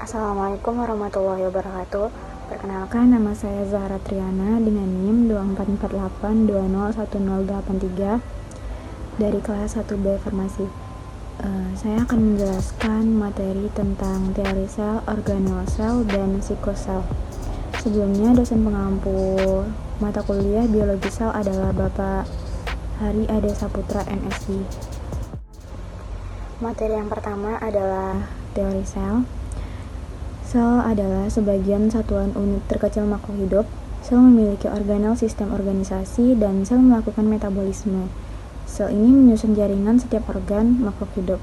Assalamualaikum warahmatullahi wabarakatuh. Perkenalkan, nama saya Zahra Triana dengan NIM 2448201083 dari kelas 1B Farmasi. Saya akan menjelaskan materi tentang teori sel, organel sel, dan sikosel. Sebelumnya, dosen pengampu mata kuliah biologi sel adalah Bapak Hari Ade Saputra, MSI. Materi yang pertama adalah teori sel. Sel adalah sebagian satuan unit terkecil makhluk hidup. Sel memiliki organel sistem organisasi dan sel melakukan metabolisme. Sel ini menyusun jaringan setiap organ makhluk hidup.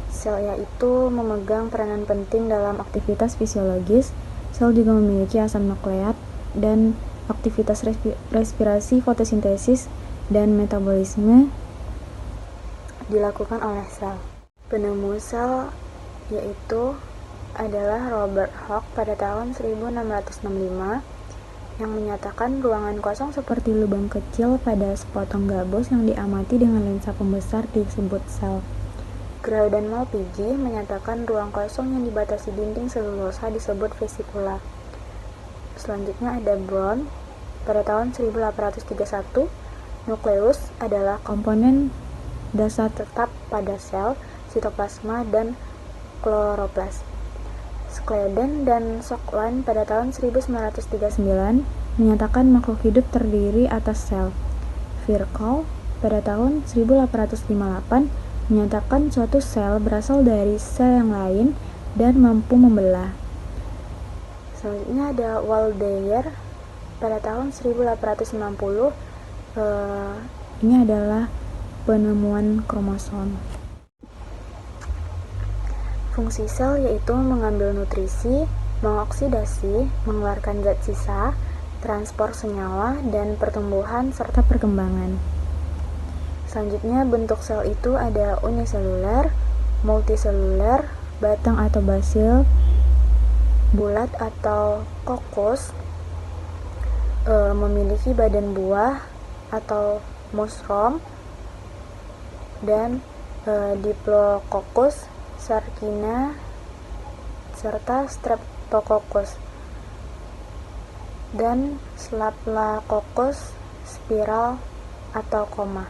Sel yaitu memegang peranan penting dalam aktivitas fisiologis. Sel juga memiliki asam nukleat dan aktivitas respirasi, fotosintesis, dan metabolisme dilakukan oleh sel. Penemu sel yaitu adalah Robert Hooke pada tahun 1665 yang menyatakan ruangan kosong seperti lubang kecil pada sepotong gabus yang diamati dengan lensa pembesar disebut sel. Grau dan Malpighi menyatakan ruang kosong yang dibatasi dinding selulosa disebut vesikula. Selanjutnya ada Brown pada tahun 1831. Nukleus adalah komponen dasar tetap pada sel, sitoplasma, dan kloroplas. Scladen dan Schokland pada tahun 1939 menyatakan makhluk hidup terdiri atas sel. Virchow pada tahun 1858 menyatakan suatu sel berasal dari sel yang lain dan mampu membelah. Selanjutnya ada Waldeyer pada tahun 1860. Ini adalah penemuan kromosom. Fungsi sel yaitu mengambil nutrisi, mengoksidasi, mengeluarkan zat sisa, transport senyawa, dan pertumbuhan serta perkembangan. Selanjutnya bentuk sel itu ada uniseluler, multiseluler, batang atau basil, bulat atau kokos, memiliki badan buah atau mushroom, dan Diplococcus, Sarkina, serta Streptococcus, dan Staphylococcus spiral atau koma.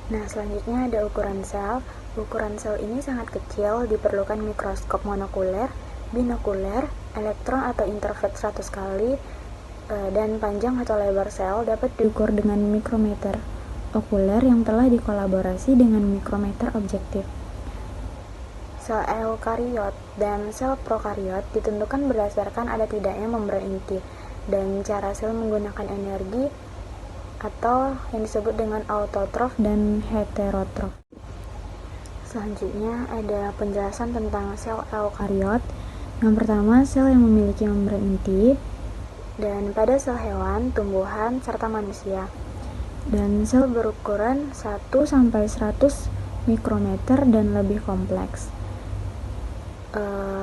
Nah, selanjutnya ada ukuran sel. Ukuran sel ini sangat kecil, diperlukan mikroskop monokuler, binokuler, elektron atau interfet 100 kali, dan panjang atau lebar sel dapat diukur dengan mikrometer okuler yang telah dikolaborasi dengan mikrometer objektif. Sel eukariot dan sel prokariot ditentukan berdasarkan ada tidaknya membran inti dan cara sel menggunakan energi atau yang disebut dengan autotrof dan heterotrof. Selanjutnya ada penjelasan tentang sel eukariot. Yang pertama, sel yang memiliki membran inti, dan pada sel hewan, tumbuhan, serta manusia. Dan sel berukuran 1-100 mikrometer dan lebih kompleks.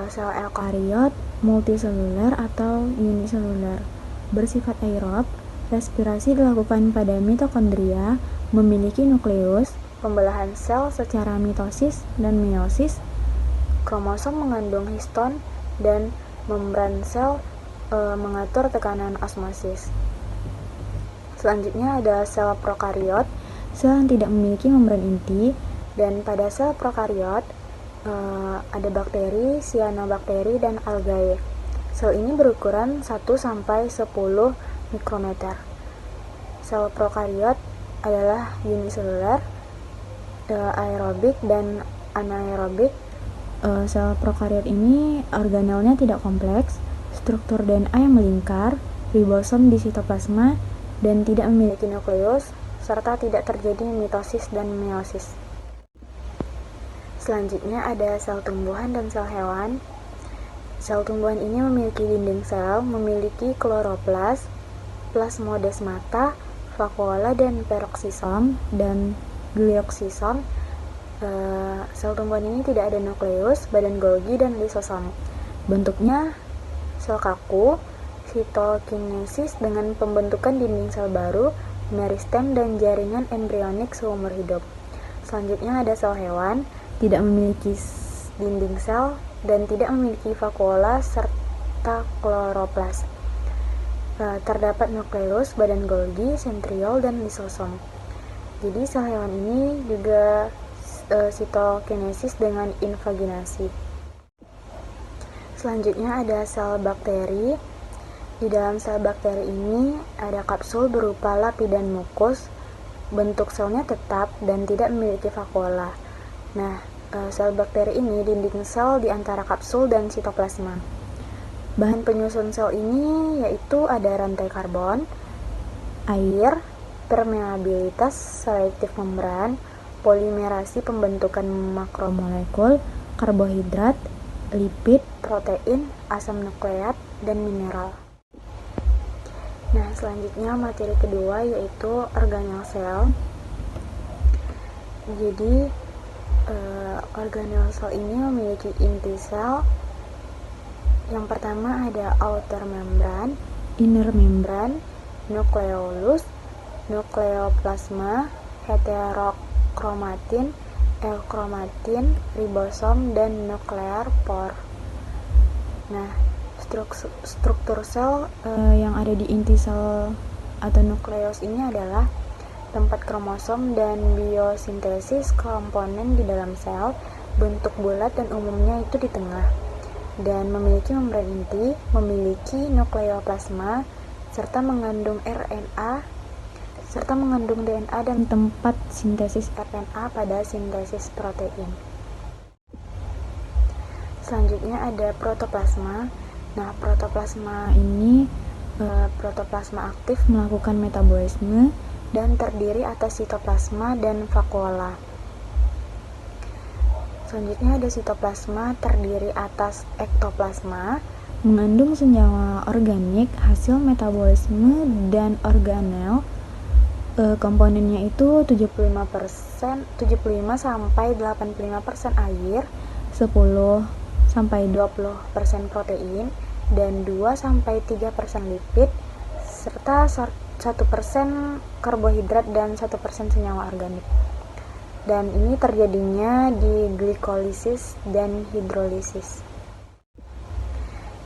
Sel eukariot multiseluler atau uniseluler, bersifat aerob, respirasi dilakukan pada mitokondria, memiliki nukleus, pembelahan sel secara mitosis dan meiosis, kromosom mengandung histon, dan membran sel mengatur tekanan osmosis. Selanjutnya ada sel prokariot, sel yang tidak memiliki membran inti, dan pada sel prokariot ada bakteri, cyanobacteria, dan algae. Sel ini berukuran 1-10 mikrometer. Sel prokariot adalah uniseluler, aerobik, dan anaerobik. Sel prokariot ini organelnya tidak kompleks, struktur DNA yang melingkar, ribosom di sitoplasma, dan tidak memiliki nukleus, serta tidak terjadi mitosis dan meiosis. Selanjutnya ada sel tumbuhan dan sel hewan. Sel tumbuhan ini memiliki dinding sel, memiliki kloroplas, plasmodesmata, vakuola, dan peroksisom, dan glioksisom. Sel tumbuhan ini tidak ada nukleus, badan Golgi, dan lisosom. Bentuknya sel kaku, sitokinesis dengan pembentukan dinding sel baru, meristem, dan jaringan embrionik seumur hidup. Selanjutnya ada sel hewan, tidak memiliki dinding sel, dan tidak memiliki vakuola serta kloroplas. Terdapat nukleus, badan Golgi, sentriol, dan lisosom. Jadi sel hewan ini juga sitokinesis dengan invaginasi. Selanjutnya ada sel bakteri. Di dalam sel bakteri ini ada kapsul berupa lapidan mukus. Bentuk selnya tetap dan tidak memiliki vakuola. Nah, sel bakteri ini dinding sel di antara kapsul dan sitoplasma. Bahan penyusun sel ini yaitu ada rantai karbon, air, permeabilitas selektif membran, polimerasi pembentukan makromolekul, karbohidrat, lipid, protein, asam nukleat, dan mineral. Nah, selanjutnya materi kedua yaitu organel sel. Jadi, organel sel ini memiliki inti sel. Yang pertama ada outer membran, inner membran, nukleolus, nukleoplasma, heterokromatin, eukromatin, ribosom, dan nuklear por. Nah, struktur sel yang ada di inti sel atau nukleus ini adalah tempat kromosom dan biosintesis komponen di dalam sel, bentuk bulat dan umumnya itu di tengah, dan memiliki membran inti, memiliki nukleoplasma, serta mengandung RNA, serta mengandung DNA dan tempat sintesis RNA pada sintesis protein. Selanjutnya ada protoplasma. Nah, protoplasma ini protoplasma aktif melakukan metabolisme dan terdiri atas sitoplasma dan vakuola. Selanjutnya ada sitoplasma, terdiri atas ektoplasma, mengandung senyawa organik hasil metabolisme dan organel. Komponennya itu 75 sampai 85% air, 10 sampai 20% protein, dan 2 sampai 3% lipid, serta 1% karbohidrat dan 1% senyawa organik. Dan ini terjadinya di glikolisis dan hidrolisis.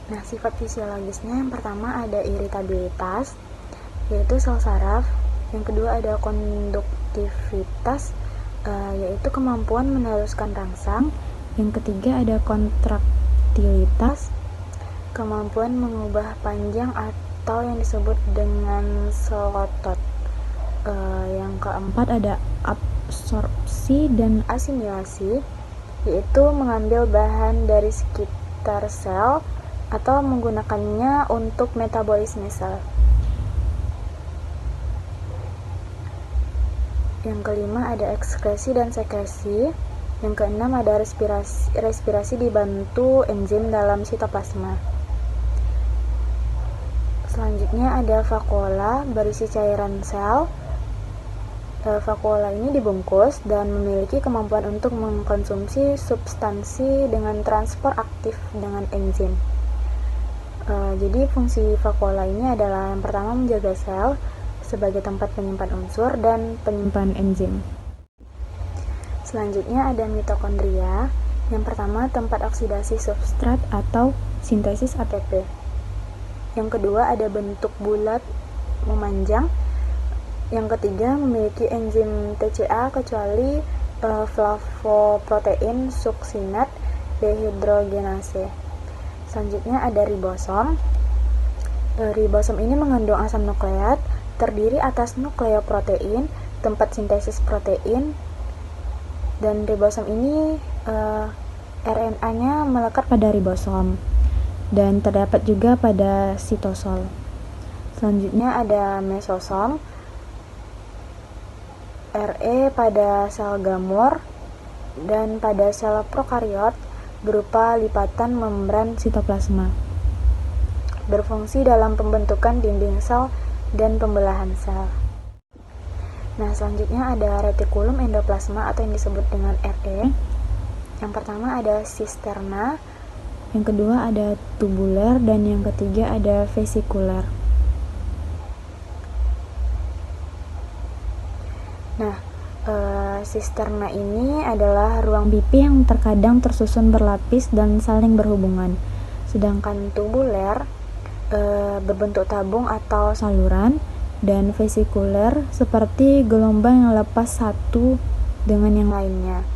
Nah, sifat fisiologisnya yang pertama ada iritabilitas, yaitu sel saraf. Yang kedua ada konduktivitas, yaitu kemampuan meneruskan rangsang. Yang ketiga ada kontraktilitas, kemampuan mengubah panjang atau yang disebut dengan selotot. Yang keempat ada absorpsi dan asimilasi, yaitu mengambil bahan dari sekitar sel atau menggunakannya untuk metabolisme sel. Yang kelima ada ekskresi dan sekresi. Yang keenam ada respirasi dibantu enzim dalam sitoplasma. Selanjutnya ada vakuola berisi cairan sel. Vakuola ini dibungkus dan memiliki kemampuan untuk mengkonsumsi substansi dengan transport aktif dengan enzim. Jadi fungsi vakuola ini adalah yang pertama menjaga sel sebagai tempat penyimpan unsur dan penyimpan enzim. Selanjutnya ada mitokondria. Yang pertama tempat oksidasi substrat atau sintesis ATP. Yang kedua ada bentuk bulat memanjang. Yang ketiga memiliki enzim TCA kecuali flavoprotein suksinat dehidrogenase. Selanjutnya ada ribosom. Ribosom ini mengandung asam nukleat, terdiri atas nukleoprotein, tempat sintesis protein, dan ribosom ini RNA-nya melekat pada ribosom dan terdapat juga pada sitosol. Selanjutnya ada mesosom, RE pada sel gamur dan pada sel prokariot berupa lipatan membran sitoplasma. Berfungsi dalam pembentukan dinding sel dan pembelahan sel. Nah, selanjutnya ada retikulum endoplasma atau yang disebut dengan RE. Yang pertama ada sisterna, yang kedua ada tubular, dan yang ketiga ada vesikular. Nah, Sisterna ini adalah ruang pipi yang terkadang tersusun berlapis dan saling berhubungan. Sedangkan tubular berbentuk tabung atau saluran, dan vesikuler seperti gelombang yang lepas satu dengan yang lainnya.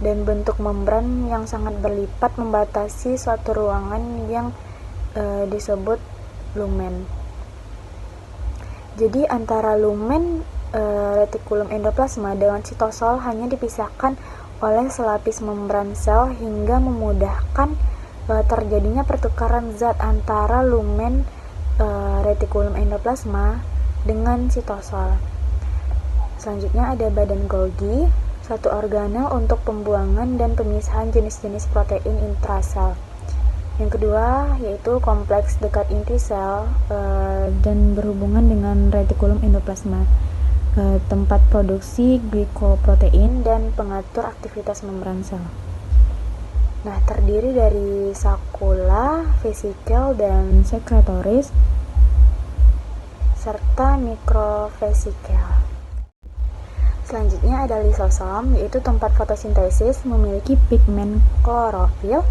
Dan bentuk membran yang sangat berlipat membatasi suatu ruangan yang disebut lumen. Jadi antara lumen retikulum endoplasma dengan sitosol hanya dipisahkan oleh selapis membran sel hingga memudahkan terjadinya pertukaran zat antara lumen retikulum endoplasma dengan sitosol. Selanjutnya ada badan Golgi, satu organel untuk pembuangan dan pemisahan jenis-jenis protein intrasel. Yang kedua yaitu kompleks dekat inti sel dan berhubungan dengan retikulum endoplasma, tempat produksi glikoprotein dan pengatur aktivitas membran sel. Nah, terdiri dari sakula, vesikel, dan sekretoris serta mikrovesikel. Selanjutnya ada lisosom, yaitu tempat fotosintesis, memiliki pigmen klorofil.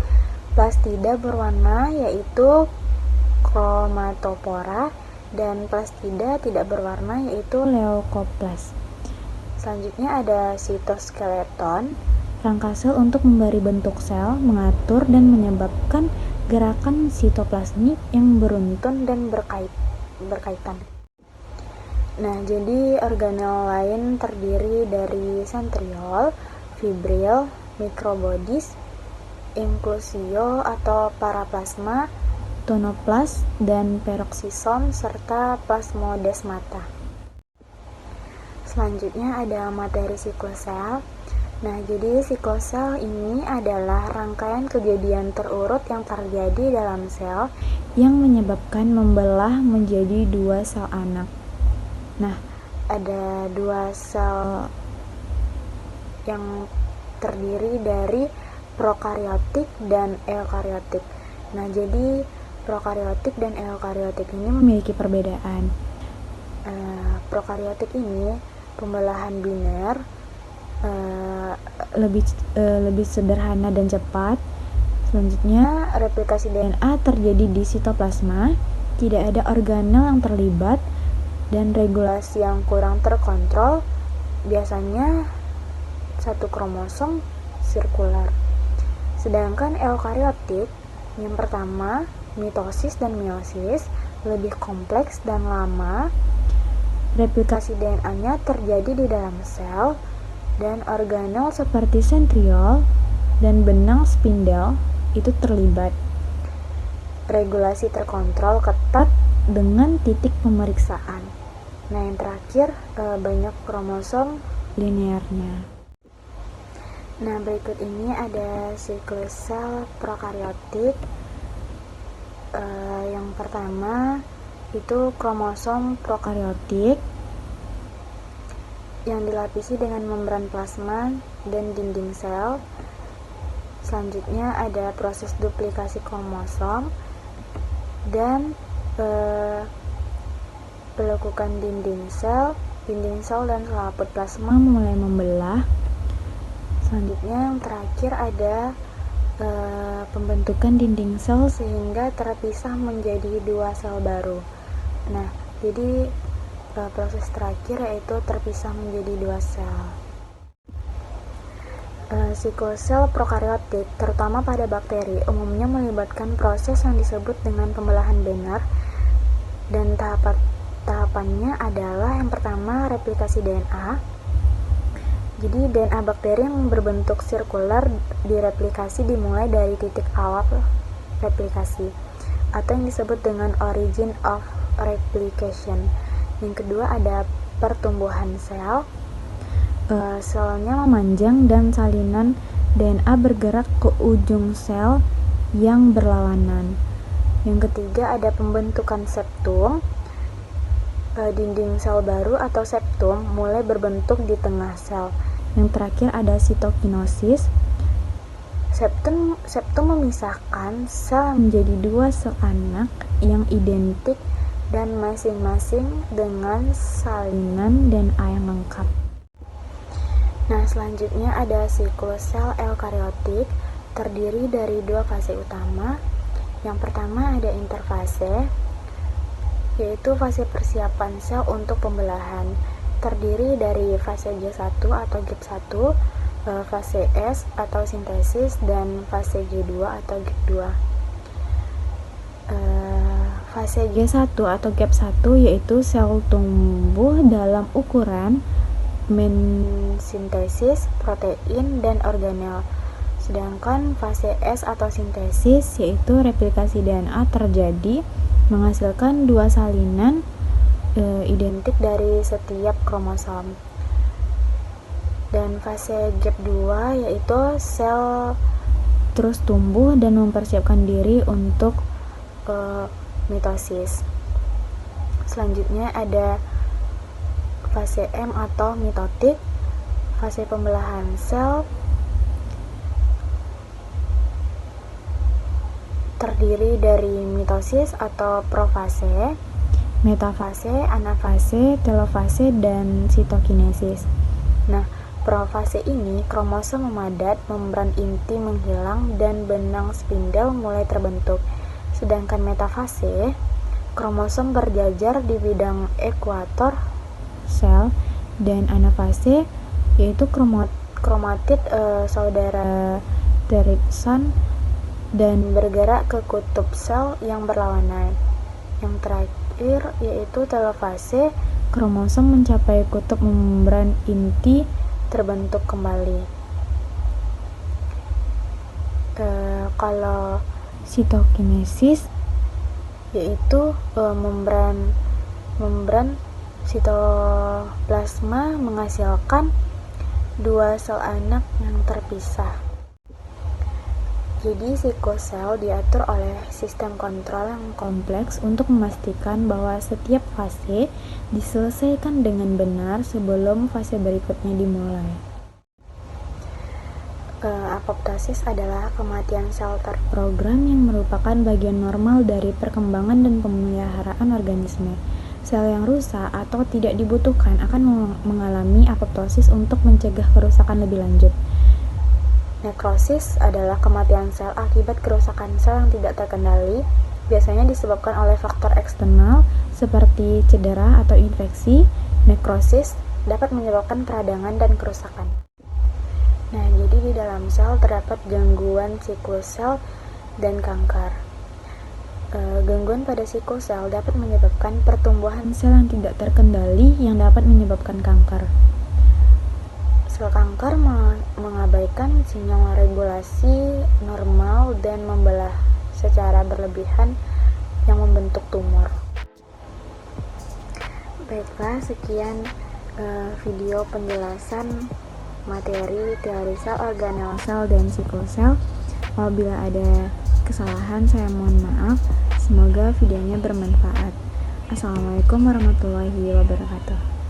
Plastida berwarna, yaitu chromatopora, dan plastida tidak berwarna, yaitu leukoplast. Selanjutnya ada sitoskeleton, rangka sel untuk memberi bentuk sel, mengatur dan menyebabkan gerakan sitoplasmik yang beruntun dan berkaitan. Nah, jadi organel lain terdiri dari sentriol, fibril, microbodies, inklusio atau paraplasma, tonoplast, dan peroksisom, serta plasmodesmata. Selanjutnya ada materi siklosel. Nah, jadi siklosel ini adalah rangkaian kejadian terurut yang terjadi dalam sel yang menyebabkan membelah menjadi dua sel anak. Nah, ada dua sel yang terdiri dari prokariotik dan eukariotik. Nah, jadi prokariotik dan eukariotik ini memiliki perbedaan. Prokariotik ini pembelahan biner, lebih sederhana dan cepat. Selanjutnya, replikasi DNA terjadi di sitoplasma, tidak ada organel yang terlibat, dan regulasi yang kurang terkontrol, biasanya satu kromosom sirkular. Sedangkan eukariotik, yang pertama, mitosis dan meiosis, lebih kompleks dan lama. Replikasi DNA-nya terjadi di dalam sel, dan organel seperti sentriol dan benang spindel itu terlibat. Regulasi terkontrol ketat dengan titik pemeriksaan. Nah, yang terakhir, banyak kromosom linearnya. Nah, berikut ini ada siklus sel prokariotik. Yang pertama itu kromosom prokariotik yang dilapisi dengan membran plasma dan dinding sel. Selanjutnya ada proses duplikasi kromosom dan pelekukan dinding sel dan selaput plasma mulai membelah. Selanjutnya yang terakhir ada pembentukan dinding sel sehingga terpisah menjadi dua sel baru. Nah, jadi proses terakhir yaitu terpisah menjadi dua sel. Siklus sel prokariotik, terutama pada bakteri, umumnya melibatkan proses yang disebut dengan pembelahan Benner, dan tahapannya adalah yang pertama replikasi DNA. Jadi DNA bakteri yang berbentuk sirkular direplikasi dimulai dari titik awal replikasi, atau yang disebut dengan origin of replication. Yang kedua ada pertumbuhan sel. Selnya memanjang dan salinan DNA bergerak ke ujung sel yang berlawanan. Yang ketiga ada pembentukan septum. Dinding sel baru atau septum mulai berbentuk di tengah sel. Yang terakhir ada sitokinosis. Septum memisahkan sel menjadi dua sel anak yang identik dan masing-masing dengan salinan DNA yang lengkap. Nah, selanjutnya ada siklus sel eukariotik, terdiri dari dua fase utama. Yang pertama ada interfase, yaitu fase persiapan sel untuk pembelahan, terdiri dari fase G1 atau GAP1, fase S atau sintesis, dan fase G2 atau GAP2. Fase G1 atau GAP1 yaitu sel tumbuh dalam ukuran mensintesis protein dan organel. Sedangkan fase S atau sintesis yaitu replikasi DNA terjadi menghasilkan dua salinan identik dari setiap kromosom. Dan fase GAP2 yaitu sel terus tumbuh dan mempersiapkan diri untuk mitosis. Selanjutnya ada fase M atau mitotik, fase pembelahan sel, terdiri dari mitosis atau profase, metafase, anafase, telofase, dan sitokinesis. Nah, profase ini kromosom memadat, membran inti menghilang, dan benang spindel mulai terbentuk. Sedangkan metafase, kromosom berjajar di bidang ekuator sel, dan anafase yaitu kromatid saudara Therichson dan bergerak ke kutub sel yang berlawanan. Yang terakhir yaitu telofase, kromosom mencapai kutub membran inti terbentuk kembali. Kalau sitokinesis yaitu membran sitoplasma menghasilkan dua sel anak yang terpisah. Jadi siklus sel diatur oleh sistem kontrol yang kompleks untuk memastikan bahwa setiap fase diselesaikan dengan benar sebelum fase berikutnya dimulai. Apoptosis adalah kematian sel terprogram yang merupakan bagian normal dari perkembangan dan pemeliharaan organisme. Sel yang rusak atau tidak dibutuhkan akan mengalami apoptosis untuk mencegah kerusakan lebih lanjut. Nekrosis adalah kematian sel akibat kerusakan sel yang tidak terkendali, biasanya disebabkan oleh faktor eksternal seperti cedera atau infeksi. Nekrosis dapat menyebabkan peradangan dan kerusakan. Nah, jadi di dalam sel terdapat gangguan siklus sel dan kanker. Gangguan pada siklus sel dapat menyebabkan pertumbuhan sel yang tidak terkendali yang dapat menyebabkan kanker. Sel kanker mengabaikan sinyal regulasi normal dan membelah secara berlebihan yang membentuk tumor. Baiklah, sekian video penjelasan materi teori sel, organel sel, dan siklus sel. Apabila ada kesalahan, saya mohon maaf. Semoga videonya bermanfaat. Assalamualaikum warahmatullahi wabarakatuh.